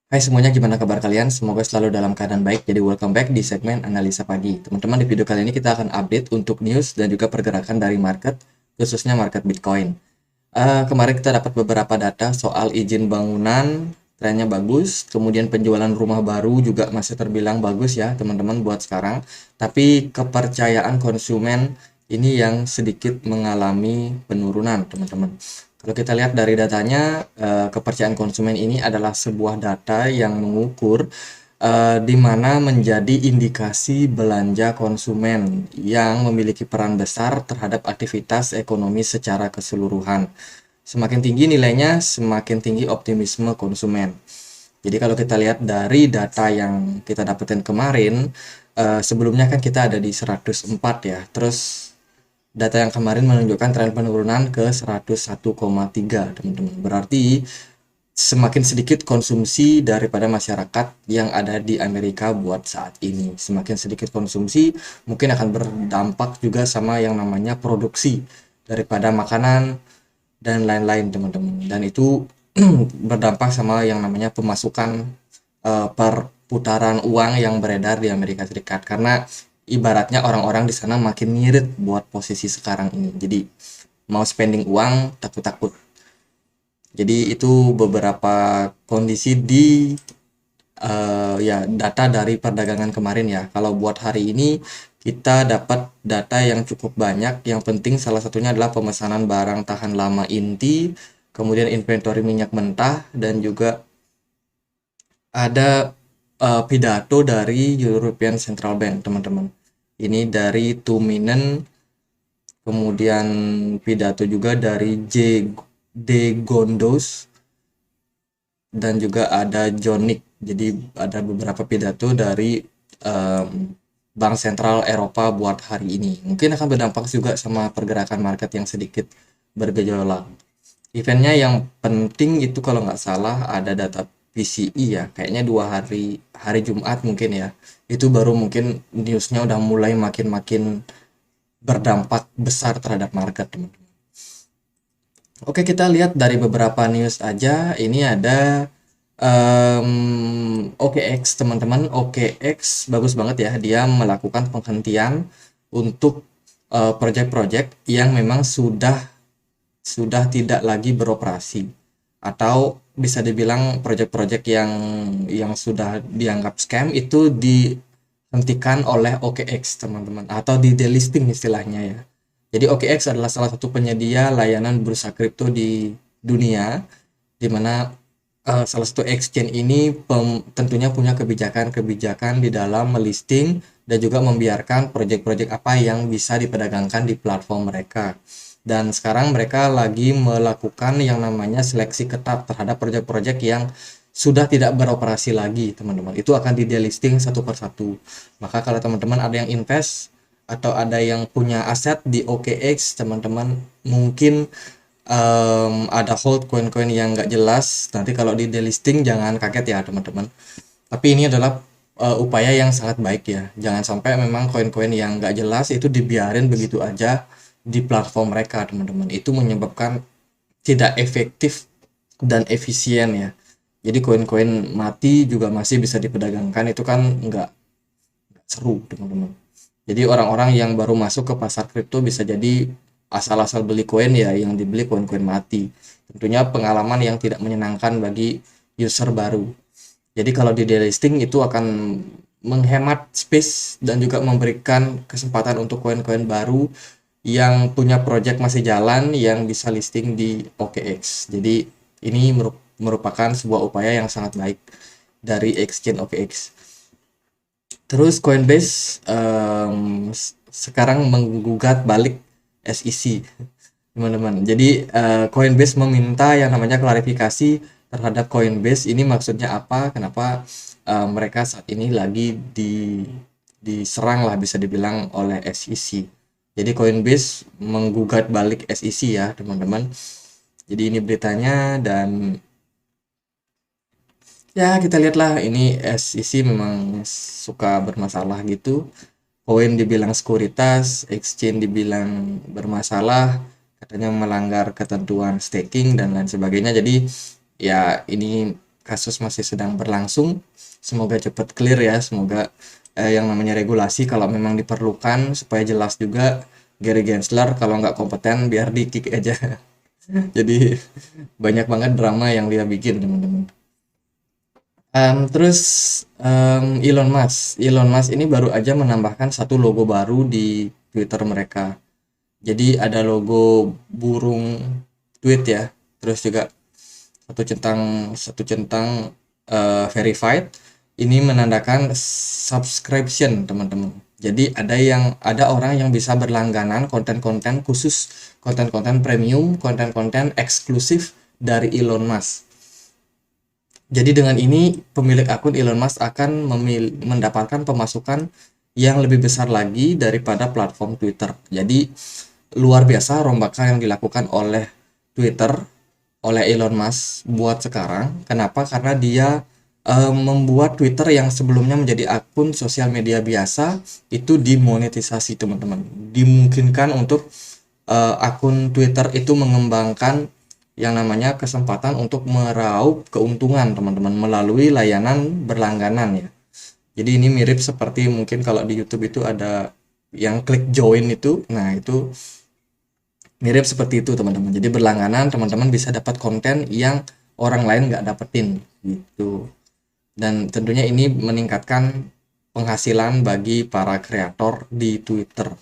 Hai semuanya, gimana kabar kalian? Semoga selalu dalam keadaan baik. Jadi welcome back di segmen Analisa Pagi. Teman-teman, di video kali ini kita akan update untuk news dan juga pergerakan dari market, khususnya market Bitcoin. Kemarin kita dapat beberapa data soal izin bangunan, trennya bagus. Kemudian penjualan rumah baru juga masih terbilang bagus ya teman-teman buat sekarang. Tapi kepercayaan konsumen ini yang sedikit mengalami penurunan teman-teman. Kalau kita lihat dari datanya, kepercayaan konsumen ini adalah sebuah data yang mengukur di mana menjadi indikasi belanja konsumen yang memiliki peran besar terhadap aktivitas ekonomi secara keseluruhan. Semakin tinggi nilainya, semakin tinggi optimisme konsumen. Jadi kalau kita lihat dari data yang kita dapetin kemarin, sebelumnya kan kita ada di 104 ya. Terus data yang kemarin menunjukkan tren penurunan ke 101,3 teman-teman. Berarti semakin sedikit konsumsi daripada masyarakat yang ada di Amerika buat saat ini. Semakin sedikit konsumsi mungkin akan berdampak juga sama yang namanya produksi daripada makanan dan lain-lain teman-teman. Dan itu berdampak sama yang namanya pemasukan perputaran uang yang beredar di Amerika Serikat, karena ibaratnya orang-orang di sana makin ngirit buat posisi sekarang ini. Jadi mau spending uang takut-takut. Jadi itu beberapa kondisi di ya data dari perdagangan kemarin ya. Kalau buat hari ini kita dapat data yang cukup banyak. Yang penting salah satunya adalah pemesanan barang tahan lama inti, kemudian inventory minyak mentah, dan juga ada pidato dari European Central Bank, teman-teman. Ini dari Tuminen, kemudian pidato juga dari D. Gondos, dan juga ada Jonik. Jadi ada beberapa pidato dari Bank Sentral Eropa buat hari ini. Mungkin akan berdampak juga sama pergerakan market yang sedikit bergejolak. Eventnya yang penting itu kalau nggak salah ada data PCE ya, kayaknya 2 hari, hari Jumat mungkin ya. Itu baru mungkin newsnya udah mulai makin-makin berdampak besar terhadap market, teman-teman. Oke, kita lihat dari beberapa news aja. Ini ada OKX, teman-teman. OKX bagus banget ya. Dia melakukan penghentian untuk project-project yang memang sudah tidak lagi beroperasi, atau bisa dibilang project-project yang sudah dianggap scam itu dihentikan oleh OKX, teman-teman, atau di delisting istilahnya ya. Jadi OKX adalah salah satu penyedia layanan bursa kripto di dunia, di mana salah satu exchange ini tentunya punya kebijakan-kebijakan di dalam melisting dan juga membiarkan project-project apa yang bisa diperdagangkan di platform mereka. Dan sekarang mereka lagi melakukan yang namanya seleksi ketat terhadap project-project yang sudah tidak beroperasi lagi, teman-teman. Itu akan di delisting satu persatu. Maka kalau teman-teman ada yang invest atau ada yang punya aset di OKX, teman-teman mungkin ada hold koin-koin yang nggak jelas. Nanti kalau di delisting jangan kaget ya teman-teman. Tapi ini adalah upaya yang sangat baik ya. Jangan sampai memang koin-koin yang nggak jelas itu dibiarin begitu aja di platform mereka, teman-teman. Itu menyebabkan tidak efektif dan efisien ya. Jadi koin-koin mati juga masih bisa diperdagangkan, itu kan nggak seru, teman-teman. Jadi orang-orang yang baru masuk ke pasar kripto bisa jadi asal-asal beli koin ya, yang dibeli koin-koin mati. Tentunya pengalaman yang tidak menyenangkan bagi user baru. Jadi kalau di delisting itu akan menghemat space dan juga memberikan kesempatan untuk koin-koin baru yang punya project masih jalan yang bisa listing di OKX. Jadi ini merupakan sebuah upaya yang sangat baik dari exchange OKX. Terus Coinbase sekarang menggugat balik SEC, teman-teman. Jadi Coinbase meminta yang namanya klarifikasi terhadap Coinbase. Ini maksudnya apa? Kenapa mereka saat ini lagi diserang lah bisa dibilang oleh SEC. Jadi Coinbase menggugat balik SEC ya, teman-teman. Jadi ini beritanya, dan ya kita lihatlah, ini SEC memang suka bermasalah gitu. Koin dibilang sekuritas, exchange dibilang bermasalah, katanya melanggar ketentuan staking dan lain sebagainya. Jadi ya ini kasus masih sedang berlangsung. Semoga cepat clear ya, semoga yang namanya regulasi kalau memang diperlukan supaya jelas juga. Gary Gensler kalau nggak kompeten biar di kick aja. Jadi banyak banget drama yang dia bikin teman-teman. Terus Elon Musk ini baru aja menambahkan satu logo baru di Twitter mereka. Jadi ada logo burung tweet ya, terus juga satu centang verified. Ini menandakan subscription teman-teman. Jadi ada orang yang bisa berlangganan konten-konten khusus, konten-konten premium, konten-konten eksklusif dari Elon Musk. Jadi dengan ini pemilik akun Elon Musk akan mendapatkan pemasukan yang lebih besar lagi daripada platform Twitter. Jadi luar biasa rombakan yang dilakukan oleh Twitter, oleh Elon Musk buat sekarang. Kenapa? Karena dia membuat Twitter yang sebelumnya menjadi akun sosial media biasa itu dimonetisasi teman-teman. Dimungkinkan untuk akun Twitter itu mengembangkan yang namanya kesempatan untuk meraup keuntungan teman-teman melalui layanan berlangganan ya. Jadi ini mirip seperti mungkin kalau di YouTube itu ada yang klik join itu, nah itu mirip seperti itu teman-teman. Jadi berlangganan teman-teman bisa dapat konten yang orang lain nggak dapetin gitu. Dan tentunya ini meningkatkan penghasilan bagi para kreator di Twitter.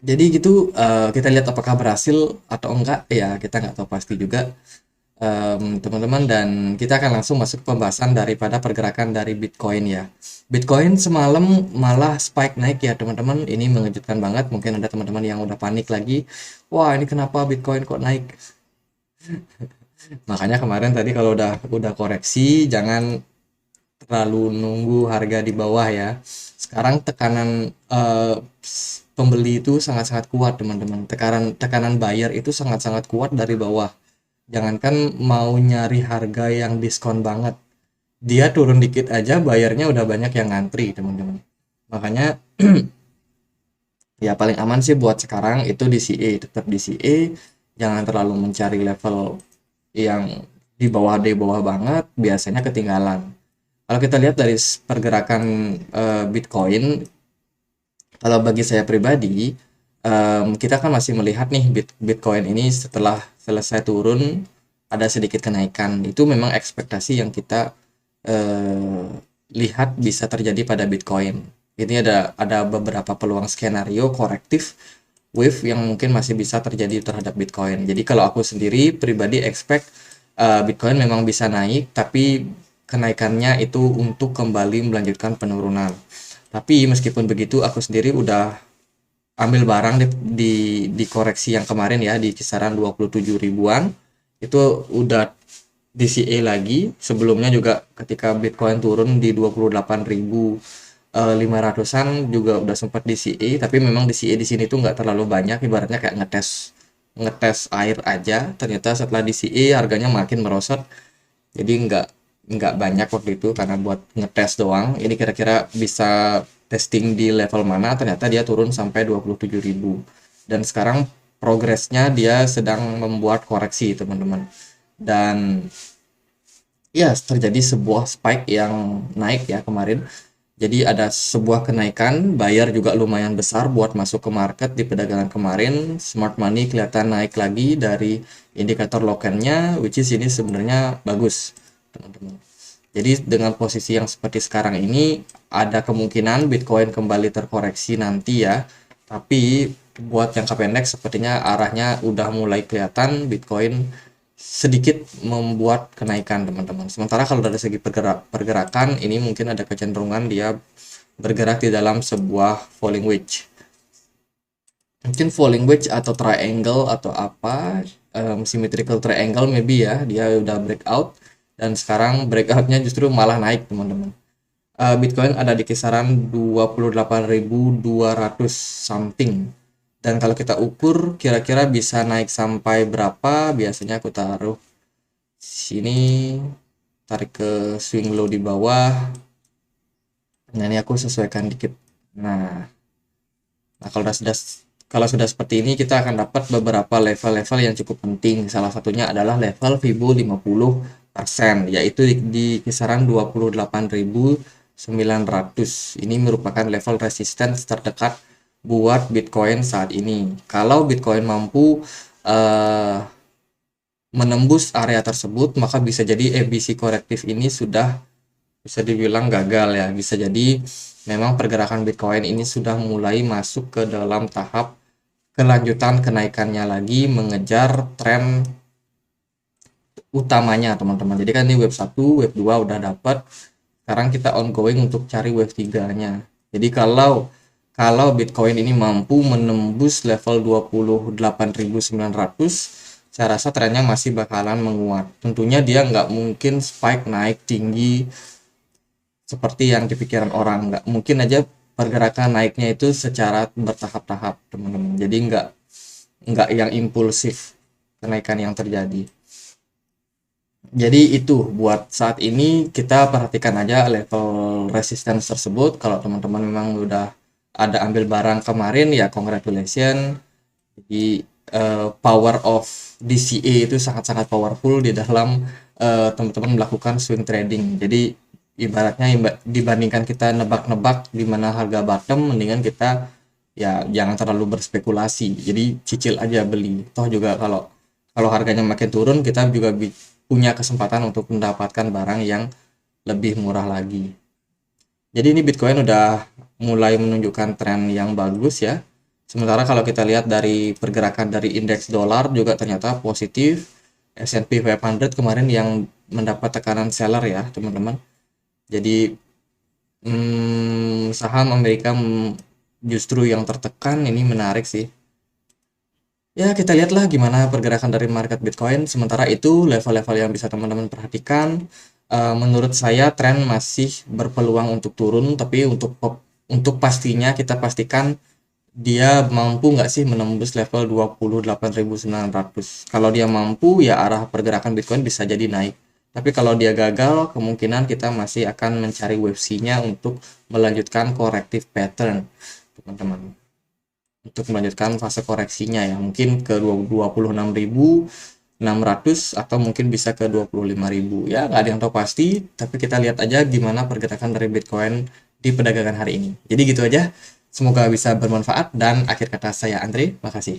Jadi gitu, kita lihat apakah berhasil atau enggak ya, kita nggak tahu pasti juga teman-teman. Dan kita akan langsung masuk ke pembahasan daripada pergerakan dari Bitcoin ya. Bitcoin semalam malah spike naik ya teman-teman, ini mengejutkan banget. Mungkin ada teman-teman yang udah panik lagi, wah ini kenapa Bitcoin kok naik. Makanya kemarin tadi kalau udah koreksi jangan terlalu nunggu harga di bawah ya. Sekarang tekanan pembeli itu sangat-sangat kuat teman-teman. Tekanan buyer itu sangat-sangat kuat dari bawah. Jangankan mau nyari harga yang diskon banget, dia turun dikit aja bayarnya udah banyak yang ngantri teman-teman. Makanya ya paling aman sih buat sekarang itu DCA, tetap DCA, jangan terlalu mencari level yang di bawah banget, biasanya ketinggalan. Kalau kita lihat dari pergerakan Bitcoin, kalau bagi saya pribadi, kita kan masih melihat nih Bitcoin ini setelah selesai turun ada sedikit kenaikan. Itu memang ekspektasi yang kita lihat bisa terjadi pada Bitcoin. Ini ada beberapa peluang skenario korektif wave yang mungkin masih bisa terjadi terhadap Bitcoin. Jadi kalau aku sendiri pribadi expect Bitcoin memang bisa naik, tapi kenaikannya itu untuk kembali melanjutkan penurunan. Tapi meskipun begitu, aku sendiri udah ambil barang di koreksi yang kemarin ya, di kisaran 27 ribuan. Itu udah DCA lagi. Sebelumnya juga ketika Bitcoin turun di 28.500-an juga udah sempat DCA, tapi memang DCA di sini tuh nggak terlalu banyak, ibaratnya kayak ngetes air aja. Ternyata setelah DCA harganya makin merosot. Jadi nggak banyak waktu itu karena buat ngetes doang. Ini kira-kira bisa testing di level mana, ternyata dia turun sampai 27.000. Dan sekarang progresnya dia sedang membuat koreksi teman-teman. Dan ya terjadi sebuah spike yang naik ya kemarin. Jadi ada sebuah kenaikan, buyer juga lumayan besar buat masuk ke market di perdagangan kemarin. Smart money kelihatan naik lagi dari indikator lokennya, which is ini sebenarnya bagus teman-teman. Jadi dengan posisi yang seperti sekarang ini ada kemungkinan Bitcoin kembali terkoreksi nanti ya. Tapi buat jangka pendek sepertinya arahnya udah mulai kelihatan Bitcoin sedikit membuat kenaikan teman-teman. Sementara kalau dari segi pergerakan ini mungkin ada kecenderungan dia bergerak di dalam sebuah falling wedge. Mungkin falling wedge atau triangle atau apa, symmetrical triangle maybe ya, dia udah breakout. Dan sekarang breakoutnya justru malah naik teman-teman. Bitcoin ada di kisaran 28.200 something. Dan kalau kita ukur kira-kira bisa naik sampai berapa, biasanya aku taruh sini, tarik ke swing low di bawah. Nah ini aku sesuaikan dikit. Nah kalau sudah seperti ini kita akan dapat beberapa level-level yang cukup penting. Salah satunya adalah level Fibo 50 yaitu di kisaran 28.900. Ini merupakan level resistance terdekat buat Bitcoin saat ini. Kalau Bitcoin mampu menembus area tersebut, maka bisa jadi ABC korektif ini sudah bisa dibilang gagal ya. Bisa jadi memang pergerakan Bitcoin ini sudah mulai masuk ke dalam tahap kelanjutan kenaikannya lagi, mengejar tren utamanya teman-teman. Jadi kan ini wave 1, wave 2 udah dapat. Sekarang kita ongoing untuk cari wave 3-nya. Jadi kalau Bitcoin ini mampu menembus level 28.900, saya rasa trennya masih bakalan menguat. Tentunya dia nggak mungkin spike naik tinggi seperti yang dipikiran orang. Nggak mungkin aja pergerakan naiknya itu secara bertahap-tahap teman-teman. Jadi nggak yang impulsif kenaikan yang terjadi. Jadi itu buat saat ini kita perhatikan aja level resistance tersebut. Kalau teman-teman memang udah ada ambil barang kemarin ya congratulations. Jadi power of DCA itu sangat-sangat powerful di dalam teman-teman melakukan swing trading. Jadi ibaratnya dibandingkan kita nebak-nebak di mana harga bottom, mendingan kita ya jangan terlalu berspekulasi. Jadi cicil aja beli. Toh juga kalau kalau harganya makin turun kita juga punya kesempatan untuk mendapatkan barang yang lebih murah lagi. Jadi ini Bitcoin udah mulai menunjukkan tren yang bagus ya. Sementara kalau kita lihat dari pergerakan dari indeks dolar juga ternyata positif. S&P 500 kemarin yang mendapat tekanan seller ya teman-teman. Jadi saham Amerika justru yang tertekan, ini menarik sih. Ya, kita lihatlah gimana pergerakan dari market Bitcoin. Sementara itu, level-level yang bisa teman-teman perhatikan, menurut saya tren masih berpeluang untuk turun, tapi untuk pastinya kita pastikan dia mampu nggak sih menembus level 28.900. Kalau dia mampu, ya arah pergerakan Bitcoin bisa jadi naik. Tapi kalau dia gagal, kemungkinan kita masih akan mencari wave C-nya untuk melanjutkan corrective pattern, teman-teman, untuk melanjutkan fase koreksinya ya, mungkin ke 26.600 atau mungkin bisa ke 25.000 ya, nggak ada yang tahu pasti, tapi kita lihat aja gimana pergerakan dari Bitcoin di perdagangan hari ini. Jadi gitu aja, semoga bisa bermanfaat, dan akhir kata saya Andre, makasih.